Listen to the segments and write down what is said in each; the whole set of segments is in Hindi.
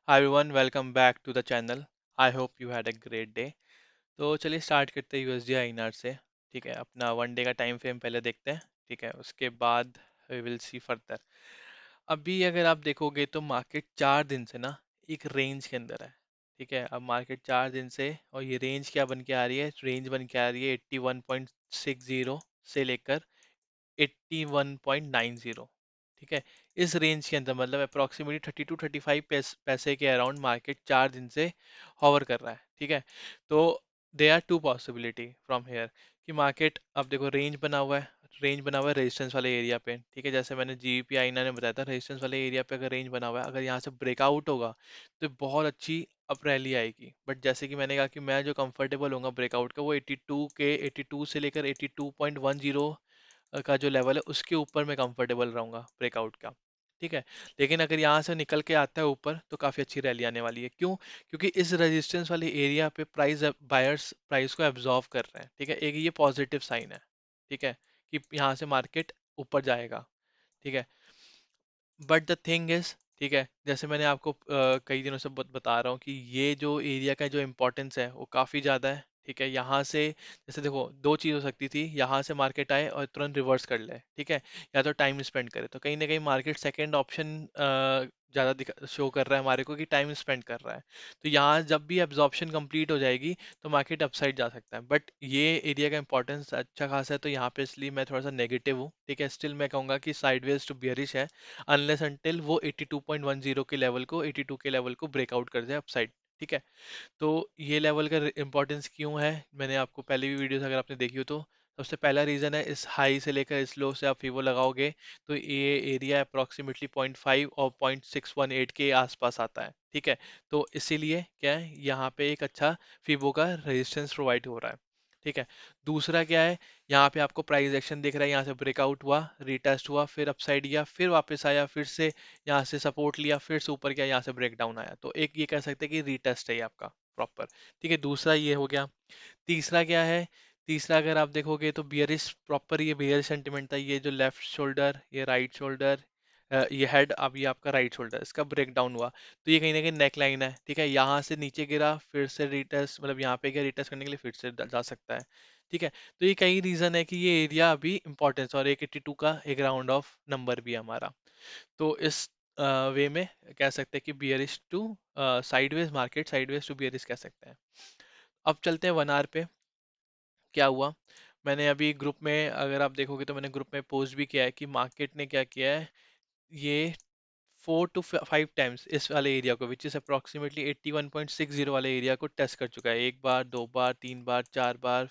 Hi everyone, welcome back to the channel. I hope you had a great day. तो चलिए स्टार्ट करते हैं यूएसडी आईएनआर से। ठीक है, अपना वन डे का टाइम फ्रेम पहले देखते हैं। ठीक है, उसके बाद वी विल सी फर्दर। अभी अगर आप देखोगे तो मार्केट 4 दिन से ना एक रेंज के अंदर है। ठीक है, अब मार्केट 4 दिन से और ये रेंज क्या बन के आ रही है, रेंज बन के आ रही है 81.60 से लेकर 81.90। ठीक है, इस रेंज के अंदर मतलब अप्रोक्सीमेटली 32-35 पैसे के अराउंड मार्केट 4 दिन से हॉवर कर रहा है। ठीक है, तो they are two possibility from here कि मार्केट, अब देखो रेंज बना हुआ है रेजिस्टेंस वाले एरिया पे। ठीक है, जैसे मैंने जीबीपी आईना ने बताया था, रेजिस्टेंस वाले एरिया पे अगर रेंज बना हुआ है, अगर यहाँ से ब्रेकआउट होगा तो बहुत अच्छी अप रैली आएगी। बट जैसे कि मैंने कहा कि मैं जो कंफर्टेबल होऊंगा ब्रेकआउट का वो 82 से लेकर 82.10 का जो लेवल है उसके ऊपर मैं कंफर्टेबल रहूंगा ब्रेकआउट का। ठीक है, लेकिन अगर यहाँ से निकल के आता है ऊपर तो काफ़ी अच्छी रैली आने वाली है। क्यों? क्योंकि इस रेजिस्टेंस वाले एरिया पे बायर्स प्राइस को एब्जॉर्व कर रहे हैं। ठीक है, एक ये पॉजिटिव साइन है। ठीक है, कि यहाँ से मार्केट ऊपर जाएगा। ठीक है, बट द थिंग इज, ठीक है, जैसे मैंने आपको कई दिनों से बता रहा हूँ कि ये जो एरिया का जो इम्पोर्टेंस है वो काफ़ी ज़्यादा है। ठीक है, यहाँ से जैसे देखो दो चीज़ हो सकती थी, यहाँ से मार्केट आए और तुरंत रिवर्स कर ले। ठीक है, या तो टाइम स्पेंड करे, तो कहीं ना कहीं मार्केट सेकेंड ऑप्शन ज़्यादा शो कर रहा है हमारे को कि टाइम स्पेंड कर रहा है। तो यहाँ जब भी एब्जॉर्प्शन कंप्लीट हो जाएगी तो मार्केट अपसाइड जा सकता है। बट ये एरिया का इंपॉर्टेंस अच्छा खासा है, तो यहाँ पे इसलिए मैं थोड़ा सा नेगेटिव हूँ। ठीक है, स्टिल मैं कहूँगा कि साइडवेज टू बियरिश है, अनलेस अंटिल वो 82.10 के लेवल को 82 के लेवल को ब्रेकआउट कर जाए अपसाइड। ठीक है, तो ये लेवल का इंपॉर्टेंस क्यों है, मैंने आपको पहले भी वीडियोस अगर आपने देखी हो तो सबसे पहला रीज़न है, इस हाई से लेकर इस लो से आप फीवो लगाओगे तो ये एरिया अप्रॉक्सीमेटली 0.5 और 0.618 के आसपास आता है। ठीक है, तो इसीलिए क्या है, यहाँ पे एक अच्छा फीवो का रेजिस्टेंस प्रोवाइड हो रहा है। ठीक है, दूसरा क्या है, यहाँ पे आपको प्राइस एक्शन दिख रहा है, यहाँ से ब्रेकआउट हुआ, रिटेस्ट हुआ, फिर अपसाइड गया, फिर वापस आया, फिर से यहाँ से सपोर्ट लिया, फिर से ऊपर गया, यहाँ से ब्रेक डाउन आया। तो एक ये कह सकते हैं कि रीटेस्ट है ये आपका प्रॉपर। ठीक है, दूसरा ये हो गया। तीसरा क्या है, तीसरा अगर आप देखोगे तो बियरिश, प्रॉपर ये बियरिश सेंटिमेंट था। ये जो लेफ्ट शोल्डर, ये राइट शोल्डर, ये हेड, अब ये आपका राइट शोल्डर, इसका ब्रेक डाउन हुआ तो ये कहीं ना कहीं नेक लाइन है। ठीक है, यहाँ से नीचे गिरा, फिर से रिटेस्ट, मतलब यहाँ पे गया रिटेस्ट करने के लिए फिर से जा सकता है। ठीक है, तो ये कई रीजन है कि ये एरिया अभी इंपॉर्टेंस, और 182 का एक राउंड ऑफ नंबर भी है हमारा। तो इस वे में कह सकते हैं कि bearish to sideways, market sideways to bearish कह सकते हैं। अब चलते हैं 1 आवर पे। क्या हुआ, मैंने अभी ग्रुप में, अगर आप देखोगे तो मैंने ग्रुप में पोस्ट भी किया है कि मार्केट ने क्या किया है, ये 4 to 5 टाइम्स इस वाले एरिया को, विच इज अप्रोक्सीमेटली 81.60 वाले एरिया को टेस्ट कर चुका है। एक बार, दो बार, तीन बार, चार बार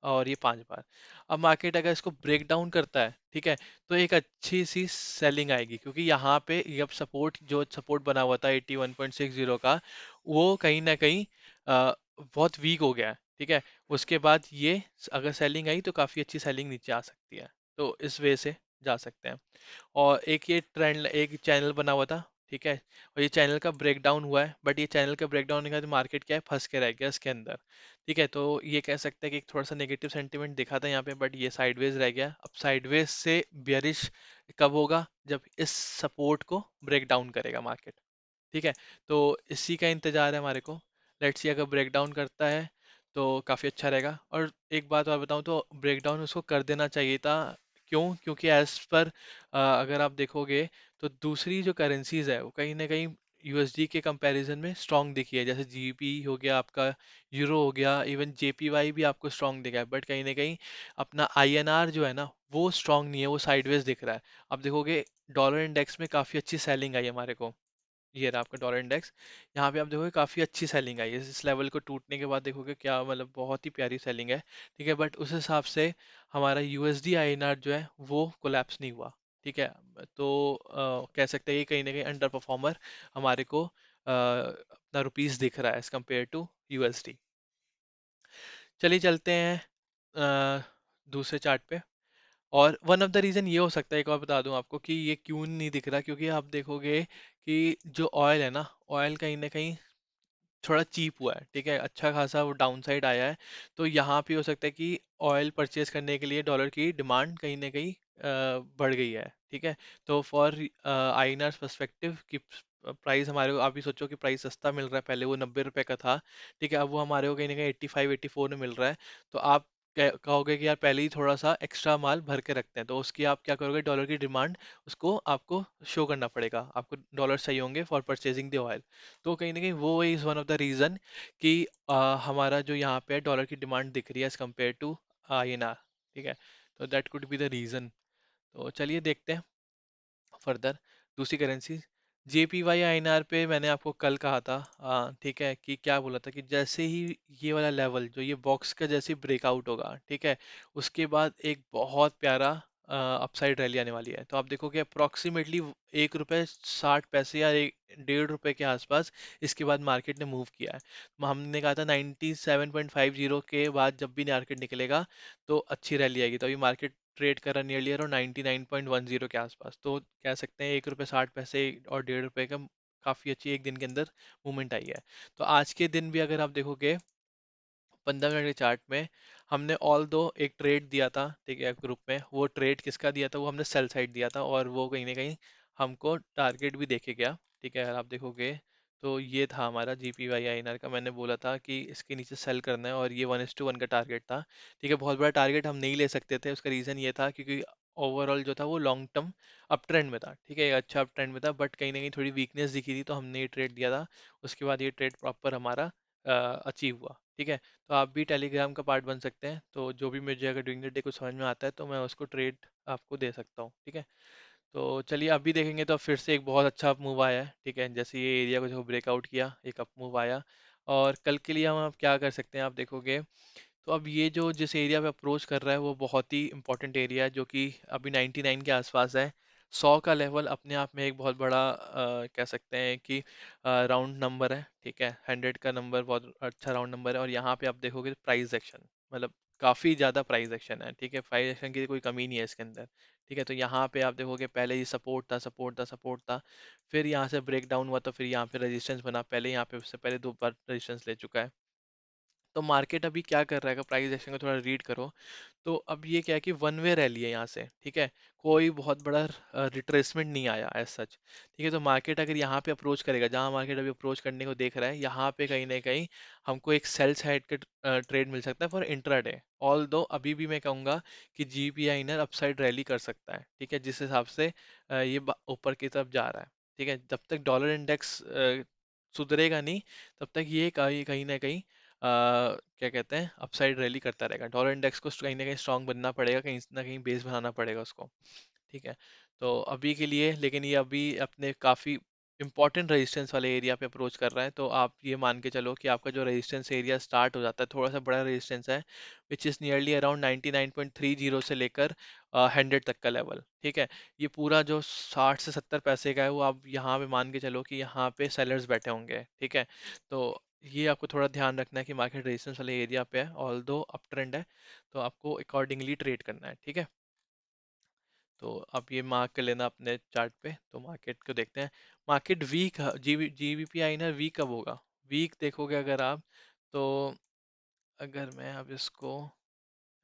और ये 5 बार। अब मार्केट अगर इसको ब्रेक डाउन करता है, ठीक है, तो एक अच्छी सी सेलिंग आएगी, क्योंकि यहाँ पे ये अब सपोर्ट, जो सपोर्ट बना हुआ था 81.60 का, वो कहीं ना कहीं बहुत वीक हो गया है। ठीक है, उसके बाद ये अगर सेलिंग आई तो काफ़ी अच्छी सेलिंग नीचे आ सकती है। तो इस वे से जा सकते हैं। और एक ये ट्रेंड, एक चैनल बना हुआ था। ठीक है, और ये चैनल का ब्रेकडाउन हुआ है, बट ये चैनल का ब्रेकडाउन के बाद मार्केट क्या है, फंस के रह गया इसके अंदर। ठीक है, तो ये कह सकते हैं कि एक थोड़ा सा नेगेटिव सेंटीमेंट दिखा था यहाँ पे, बट ये साइडवेज रह गया। अब साइडवेज से बियरिश कब होगा, जब इस सपोर्ट को ब्रेक डाउन करेगा मार्केट। ठीक है, तो इसी का इंतजार है हमारे को। लेट्स सी, अगर ब्रेक डाउन करता है तो काफ़ी अच्छा रहेगा। और एक बात और बताऊं तो ब्रेक डाउन उसको कर देना चाहिए था। क्यों? क्योंकि एज पर अगर आप देखोगे तो दूसरी जो करेंसीज है वो कहीं ना कहीं यूएसडी के कंपैरिजन में स्ट्रांग दिखी है। जैसे जीबी हो गया आपका, यूरो हो गया, इवन जेपीवाई भी आपको स्ट्रांग दिखा है, बट कहीं ना कहीं अपना आईएनआर जो है ना वो स्ट्रांग नहीं है, वो साइडवेज दिख रहा है। अब देखोगे डॉलर इंडेक्स में काफ़ी अच्छी सेलिंग आई हमारे को। ये रहा आपका डॉलर इंडेक्स, यहाँ पे आप देखोगे काफ़ी अच्छी सेलिंग आई है। इस लेवल को टूटने के बाद देखोगे क्या, मतलब बहुत ही प्यारी सेलिंग है। ठीक है, बट उस हिसाब से हमारा यूएसडी आईएनआर जो है वो कोलैप्स नहीं हुआ। ठीक है, तो कह सकते हैं कि कहीं ना कहीं अंडर परफॉर्मर हमारे को अपना रुपीस दिख रहा है एज कम्पेयर टू यूएसडी। चलिए चलते हैं दूसरे चार्ट पे। और वन ऑफ द रीज़न ये हो सकता है, एक और बता दूं आपको कि ये क्यों नहीं दिख रहा, क्योंकि आप देखोगे कि जो ऑयल है ना, ऑयल कहीं ना कहीं थोड़ा चीप हुआ है। ठीक है, अच्छा खासा वो डाउन साइड आया है। तो यहाँ पे हो सकता है कि ऑयल परचेज करने के लिए डॉलर की डिमांड कहीं ना कहीं बढ़ गई है। ठीक है, तो फॉर आईएनआर पर्सपेक्टिव की प्राइस हमारे को, आप भी सोचो कि प्राइस सस्ता मिल रहा है, पहले वो 90 रुपए का था, ठीक है, अब वो हमारे को कहीं ना कहीं 85-84 में मिल रहा है। तो आप कहोगे कि यार पहले ही थोड़ा सा एक्स्ट्रा माल भर के रखते हैं, तो उसकी आप क्या करोगे, डॉलर की डिमांड उसको आपको शो करना पड़ेगा, आपको डॉलर चाहिए होंगे फॉर परचेजिंग द ऑयल। तो कहीं ना कहीं वो is one of the reason कि हमारा जो यहाँ पे डॉलर की डिमांड दिख रही है एज कम्पेयर टू INR, ठीक है। तो that could be the reason. तो चलिए देखते हैं फर्दर दूसरी करेंसी। JPY INR पे मैंने आपको कल कहा था, ठीक है, कि क्या बोला था कि जैसे ही ये वाला लेवल जो ये बॉक्स का जैसे ब्रेकआउट होगा, ठीक है, उसके बाद एक बहुत प्यारा अपसाइड रैली आने वाली है। तो आप देखोगे अप्रोक्सीमेटली 1 रुपये 60 पैसे या 1.5 रुपए के आसपास इसके बाद मार्केट ने मूव किया है। हमने कहा था 97.50 के बाद जब भी मार्केट निकलेगा तो अच्छी रैली आएगी, तो अभी मार्केट ट्रेड कर रहा नियरली अराउंड 99.10 के आसपास। तो कह सकते हैं 1 रुपये 60 पैसे और 1.5 रुपए का काफी अच्छी एक दिन के अंदर मूवमेंट आई है। तो आज के दिन भी अगर आप देखोगे 15 मिनट के चार्ट में, हमने ऑल दो एक ट्रेड दिया था, ठीक है, ग्रुप में। वो ट्रेड किसका दिया था, वो हमने सेल साइड दिया था, और वो कहीं ना कहीं हमको टारगेट भी देके गया, ठीक है। अगर आप देखोगे तो ये था हमारा GPY INR का, मैंने बोला था कि इसके नीचे सेल करना है, और ये 1:1 का टारगेट था, ठीक है। बहुत बड़ा टारगेट हम नहीं ले सकते थे, उसका रीज़न ये था क्योंकि ओवरऑल जो था वो लॉन्ग टर्म अप ट्रेंड में था, ठीक है, एक अच्छा अप ट्रेंड में था, बट कहीं ना कहीं थोड़ी वीकनेस दिखी थी, तो हमने ये ट्रेड दिया था। उसके बाद ये ट्रेड प्रॉपर हमारा अचीव हुआ, ठीक है। तो आप भी टेलीग्राम का पार्ट बन सकते हैं, तो जो भी मुझे अगर ड्यूरिंग द डे कुछ समझ में आता है तो मैं उसको ट्रेड आपको दे सकता हूँ, ठीक है। तो चलिए अभी देखेंगे तो फिर से एक बहुत अच्छा मूव आया है, ठीक है, जैसे ये एरिया को जो ब्रेकआउट किया एक अप मूव आया। और कल के लिए हम आप क्या कर सकते हैं, आप देखोगे तो अब ये जो जिस एरिया पे अप्रोच कर रहा है वो बहुत ही इंपॉर्टेंट एरिया है, जो कि अभी 99 के आसपास है। 100 का लेवल अपने आप में एक बहुत बड़ा कह सकते हैं कि राउंड नंबर है, ठीक है। 100 का नंबर बहुत अच्छा राउंड नंबर है, और यहाँ पे आप देखोगे प्राइस एक्शन, मतलब काफी ज्यादा प्राइस एक्शन है, ठीक है, प्राइस एक्शन की कोई कमी नहीं है इसके अंदर, ठीक है। तो यहाँ पे आप देखोगे पहले ये सपोर्ट था, सपोर्ट था, सपोर्ट था, फिर यहाँ से ब्रेक डाउन हुआ, तो फिर यहाँ पे रेजिस्टेंस बना, पहले यहाँ पे उससे पहले 2 बार रेजिस्टेंस ले चुका है। तो मार्केट अभी क्या कर रहा है, अगर प्राइस एक्शन को थोड़ा रीड करो, तो अब ये क्या है कि वन वे रैली है यहाँ से, ठीक है, कोई बहुत बड़ा रिट्रेसमेंट नहीं आया एज सच, ठीक है। तो मार्केट अगर यहाँ पे अप्रोच करेगा, जहाँ मार्केट अभी अप्रोच करने को देख रहा है, यहाँ पे कहीं ना कहीं हमको एक सेल साइड का ट्रेड मिल सकता है फॉर इंट्राडे। ऑल दो अभी भी मैं कहूँगा कि GPI इनर अपसाइड रैली कर सकता है, ठीक है, जिस हिसाब से ये ऊपर की तरफ जा रहा है, ठीक है। जब तक डॉलर इंडेक्स सुधरेगा नहीं, तब तक ये कहीं कहीं ना कहीं क्या कहते हैं अपसाइड रैली करता रहेगा। डॉलर इंडेक्स को कहीं ना कहीं स्ट्रांग बनना पड़ेगा, कहीं ना कहीं बेस बनाना पड़ेगा उसको, ठीक है। तो अभी के लिए लेकिन ये अभी अपने काफ़ी इंपॉर्टेंट रेजिस्टेंस वाले एरिया पे अप्रोच कर रहा है, तो आप ये मान के चलो कि आपका जो रेजिस्टेंस एरिया स्टार्ट हो जाता है, थोड़ा सा बड़ा रेजिस्टेंस है, विच इज़ नियरली अराउंड 99.30 से लेकर 100 तक का लेवल, ठीक है। ये पूरा जो 60 से 70 पैसे का है, वो आप यहाँ पे मान के चलो कि यहाँ पे सेलर्स बैठे होंगे, ठीक है। तो ये आपको थोड़ा ध्यान रखना है कि मार्केट रेजिस्टेंस वाले एरिया पे है, ऑल दो अप ट्रेंड है, तो आपको अकॉर्डिंगली ट्रेड करना है, ठीक है। तो अब ये मार्क कर लेना अपने चार्ट पे। तो मार्केट को देखते हैं। मार्केट वीक, GBP ना वीक कब होगा, वीक देखोगे अगर आप, तो अगर मैं अब इसको,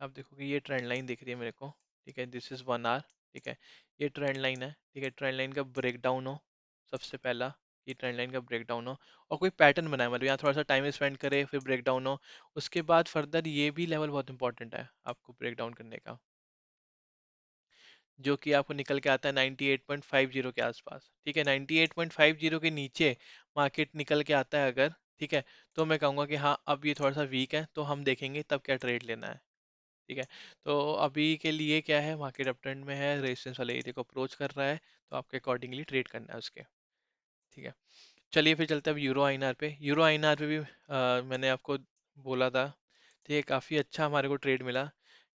आप देखोगे ये ट्रेंड लाइन दिख रही है मेरे को, ठीक है, दिस इज 1 आवर, ठीक है, ये ट्रेंड लाइन है, ठीक है। ट्रेंड लाइन का ब्रेक डाउन हो सबसे पहला, ये ट्रेंड लाइन का ब्रेक डाउन हो और कोई पैटर्न बनाए, मतलब यहाँ थोड़ा सा टाइम स्पेंड करे, फिर ब्रेक डाउन हो, उसके बाद फर्दर ये भी लेवल बहुत इंपॉर्टेंट है आपको ब्रेक डाउन करने का, जो कि आपको निकल के आता है 98.50 के आसपास, ठीक है। 98.50 के नीचे मार्केट निकल के आता है अगर, ठीक है, तो मैं कहूँगा कि हाँ अब ये थोड़ा सा वीक है, तो हम देखेंगे तब क्या ट्रेड लेना है, ठीक है। तो अभी के लिए क्या है, मार्केट अप ट्रेंड में है, रेजिस्टेंस वाले एरिया को अप्रोच कर रहा है, तो आपके अकॉर्डिंगली ट्रेड करना है उसके, ठीक है। चलिए फिर चलते हैं अब यूरो आईएनआर पे। यूरो आईएनआर पे भी मैंने आपको बोला था, ठीक है, काफ़ी अच्छा हमारे को ट्रेड मिला।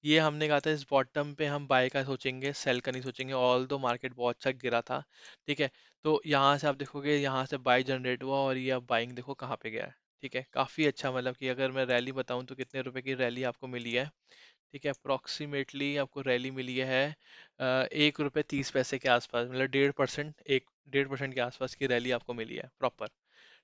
ये हमने कहा था इस बॉटम पे हम बाय का सोचेंगे, सेल का नहीं सोचेंगे, ऑल दो मार्केट बहुत अच्छा गिरा था, ठीक है। तो यहाँ से आप देखोगे यहाँ से बाय जनरेट हुआ, और ये अब बाइंग देखो कहाँ पे गया है, ठीक है। काफ़ी अच्छा, मतलब कि अगर मैं रैली बताऊँ तो कितने रुपए की रैली आपको मिली है, ठीक है। अप्रोक्सीमेटली आपको रैली मिली है 1 रुपये 30 पैसे के आसपास, मतलब 1.5%, 1.5% के आसपास की रैली आपको मिली है प्रॉपर,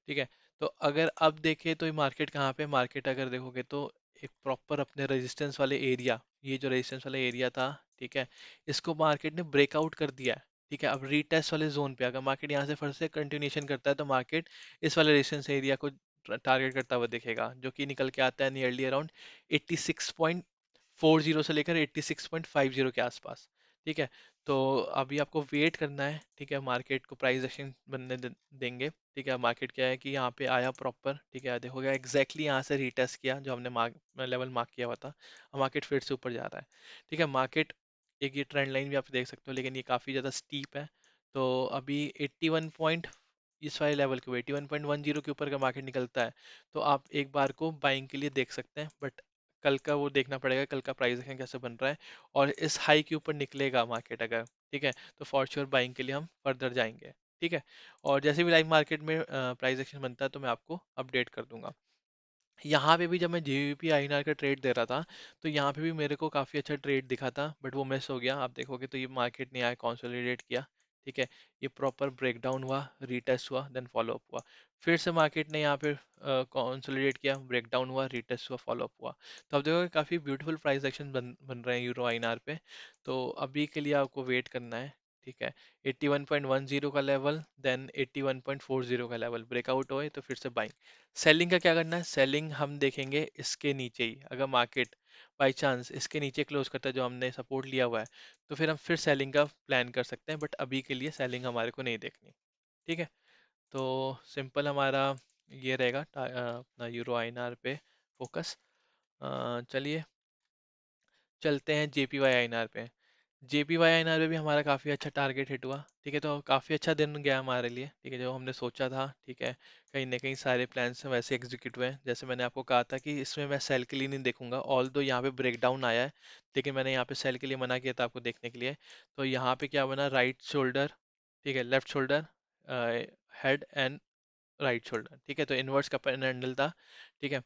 ठीक है। तो अगर अब देखें तो ये मार्केट कहाँ पे, मार्केट अगर देखोगे तो एक प्रॉपर अपने रेजिस्टेंस वाले एरिया, ये जो रेजिस्टेंस वाला एरिया था, ठीक है, इसको मार्केट ने ब्रेकआउट कर दिया है, ठीक है, अब रीटेस्ट वाले जोन पे अगर मार्केट यहाँ से फिर से कंटिन्यूशन करता है तो मार्केट इस वाले रेजिस्टेंस एरिया को टारगेट करता हुआ दिखेगा, जो कि निकल के आता है नियरली अराउंड 86.40 से लेकर 86.50 के आसपास। ठीक है, तो अभी आपको वेट करना है। ठीक है, मार्केट को प्राइस एक्शन बनने देंगे। ठीक है, मार्केट क्या है कि यहाँ पे आया प्रॉपर। ठीक है, देखोगे एग्जैक्टली यहाँ से रीटेस्ट किया जो हमने लेवल मार्क किया हुआ था। अब मार्केट फिर से ऊपर जा रहा है। ठीक है, मार्केट एक ये ट्रेंड लाइन भी आप देख सकते हो, लेकिन ये काफ़ी ज़्यादा स्टीप है। तो अभी 81 पॉइंट इस वाले लेवल के 81.10 के ऊपर का मार्केट निकलता है तो आप एक बार को बाइंग के लिए देख सकते हैं, बट कल का वो देखना पड़ेगा, कल का प्राइस एक्शन कैसे बन रहा है। और इस हाई के ऊपर निकलेगा मार्केट अगर, ठीक है, तो फॉर श्योर बाइंग के लिए हम फर्दर जाएंगे। ठीक है, और जैसे भी लाइव मार्केट में प्राइस एक्शन बनता है तो मैं आपको अपडेट कर दूंगा। यहाँ पे भी जब मैं जीबीपी आईएनआर का ट्रेड दे रहा था तो यहाँ पे भी मेरे को काफ़ी अच्छा ट्रेड दिखा था, बट वो मिस हो गया। आप देखोगे तो ये मार्केट ने आया कंसोलिडेट किया। ठीक है, ये प्रॉपर ब्रेकडाउन हुआ, रीटेस्ट हुआ, देन फॉलो अप हुआ। फिर से मार्केट ने यहाँ पे कंसोलिडेट किया, ब्रेकडाउन हुआ, रीटेस्ट हुआ, फॉलो अप हुआ। तो अब देखोगे काफ़ी ब्यूटीफुल प्राइस एक्शन बन रहे हैं यूरो आईएनआर पे। तो अभी के लिए आपको वेट करना है। ठीक है, 81.10 का लेवल, देन 81.40 का लेवल ब्रेकआउट होए तो फिर से बाइंग। सेलिंग का क्या करना है? सेलिंग हम देखेंगे इसके नीचे ही, अगर मार्केट बाई चांस इसके नीचे क्लोज करता है जो हमने सपोर्ट लिया हुआ है, तो फिर हम फिर सेलिंग का प्लान कर सकते हैं, बट अभी के लिए सेलिंग हमारे को नहीं देखनी। ठीक है, तो सिंपल हमारा ये रहेगा अपना यूरो आईएनआर पे फोकस। चलिए चलते हैं जेपीवाई आईएनआर पे। जेपीवाई आईएनआर पे भी हमारा काफ़ी अच्छा टारगेट हिट हुआ। ठीक है, तो काफ़ी अच्छा दिन गया हमारे लिए। ठीक है, जो हमने सोचा था, ठीक है, कहीं ना कहीं सारे प्लान्स वैसे एग्जीक्यूट हुए हैं। जैसे मैंने आपको कहा था कि इसमें मैं सेल के लिए नहीं देखूंगा, ऑल दो यहाँ पे ब्रेकडाउन आया है, लेकिन मैंने यहाँ पे सेल के लिए मना किया था आपको देखने के लिए। तो यहाँ पे क्या बना, राइट शोल्डर, ठीक है, left shoulder, head and right shoulder. ठीक है, तो इनवर्स का पेन हैंडल था। ठीक है,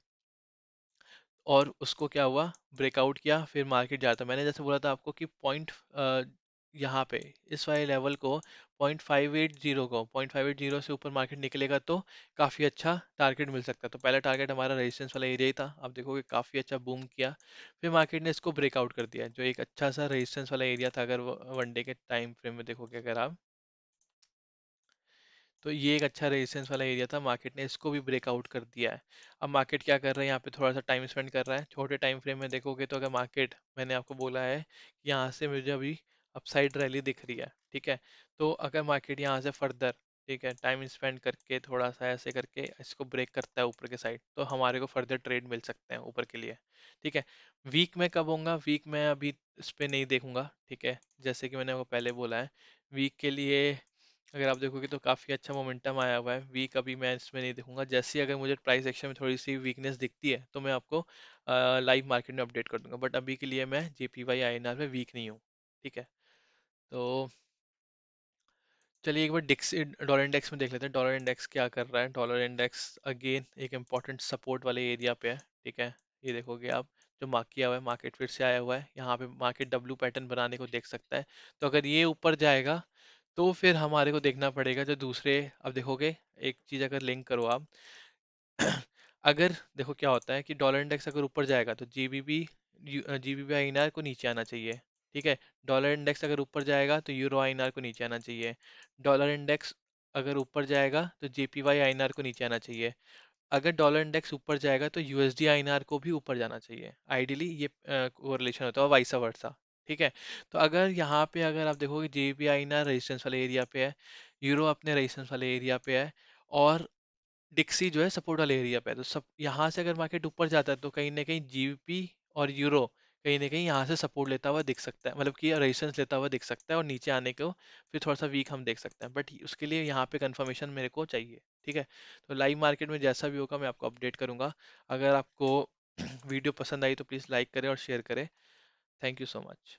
और उसको क्या हुआ, ब्रेकआउट किया, फिर मार्केट जाता। मैंने जैसे बोला था आपको कि यहाँ पे इस वाले लेवल को 0.580 से ऊपर मार्केट निकलेगा तो काफ़ी अच्छा टारगेट मिल सकता है। तो पहला टारगेट हमारा रेजिस्टेंस वाला एरिया ही था। आप देखोगे काफ़ी अच्छा बूम किया, फिर मार्केट ने इसको ब्रेकआउट कर दिया, जो एक अच्छा सा रेजिस्टेंस वाला एरिया था। अगर वन डे के टाइम फ्रेम में देखोगे अगर आप, तो ये एक अच्छा रेजिस्टेंस वाला एरिया था, मार्केट ने इसको भी ब्रेकआउट कर दिया है। अब मार्केट क्या कर रहा है, यहाँ पे थोड़ा सा टाइम स्पेंड कर रहा है। छोटे टाइम फ्रेम में देखोगे तो अगर मार्केट, मैंने आपको बोला है कि यहाँ से मुझे अभी अपसाइड रैली दिख रही है। ठीक है, तो अगर मार्केट यहाँ से फर्दर, ठीक है, टाइम स्पेंड करके थोड़ा सा ऐसे करके इसको ब्रेक करता है ऊपर के साइड, तो हमारे को फर्दर ट्रेड मिल सकते हैं ऊपर के लिए। ठीक है, वीक में कब होगा, वीक में अभी इस पे नहीं देखूंगा। ठीक है, जैसे कि मैंने आपको पहले बोला है, वीक के लिए अगर आप देखोगे तो काफ़ी अच्छा मोमेंटम आया हुआ है। वीक अभी मैं इसमें नहीं देखूंगा, जैसे ही अगर मुझे प्राइस एक्शन में थोड़ी सी वीकनेस दिखती है तो मैं आपको लाइव मार्केट में अपडेट कर दूंगा, बट अभी के लिए मैं जेपीवाई आईएनआर में वीक नहीं हूँ। ठीक है, तो चलिए एक बार डिक्स डॉलर इंडेक्स में देख लेते हैं, डॉलर इंडेक्स क्या कर रहा है। डॉलर इंडेक्स अगेन एक इम्पॉर्टेंट सपोर्ट वाले एरिया पे है। ठीक है, ये देखोगे आप, जो मार्क किया हुआ है, मार्केट फिर से आया हुआ है यहाँ पे, मार्केट डब्ल्यू पैटर्न बनाने को देख सकता है। तो अगर ये ऊपर जाएगा तो फिर हमारे को देखना पड़ेगा जो दूसरे, अब देखोगे एक चीज अगर लिंक करो आप, अगर देखो क्या होता है कि डॉलर इंडेक्स अगर ऊपर जाएगा तो जीबीबी आईएनआर को नीचे आना चाहिए। ठीक है, डॉलर इंडेक्स अगर ऊपर जाएगा तो यूरो आईएनआर को नीचे आना चाहिए। डॉलर इंडेक्स अगर ऊपर जाएगा तो जेपीवाई आईएनआर को नीचे आना चाहिए। अगर डॉलर इंडेक्स ऊपर जाएगा तो यूएसडी आईएनआर को भी ऊपर जाना चाहिए। आइडियली ये कोरिलेशन होता है, वाइसा वर्सा। ठीक है, तो अगर यहाँ पे अगर आप देखोगे जेपी आईएनआर रेजिस्टेंस वाले एरिया पे है, यूरो अपने रेजिस्टेंस वाले एरिया पे है, और डिक्सी जो है सपोर्ट वाले एरिया पे है, तो सब यहाँ से अगर मार्केट ऊपर जाता है तो कहीं ना कहीं जीबीपी और यूरो कहीं ना कहीं यहाँ से सपोर्ट लेता हुआ दिख सकता है, मतलब कि रेजिस्टेंस लेता हुआ दिख सकता है, और नीचे आने को फिर थोड़ा सा वीक हम देख सकते हैं, बट उसके लिए यहाँ पे कंफर्मेशन मेरे को चाहिए। ठीक है, तो लाइव मार्केट में जैसा भी होगा मैं आपको अपडेट करूंगा। अगर आपको वीडियो पसंद आई तो प्लीज़ लाइक करें और शेयर करें। Thank you so much.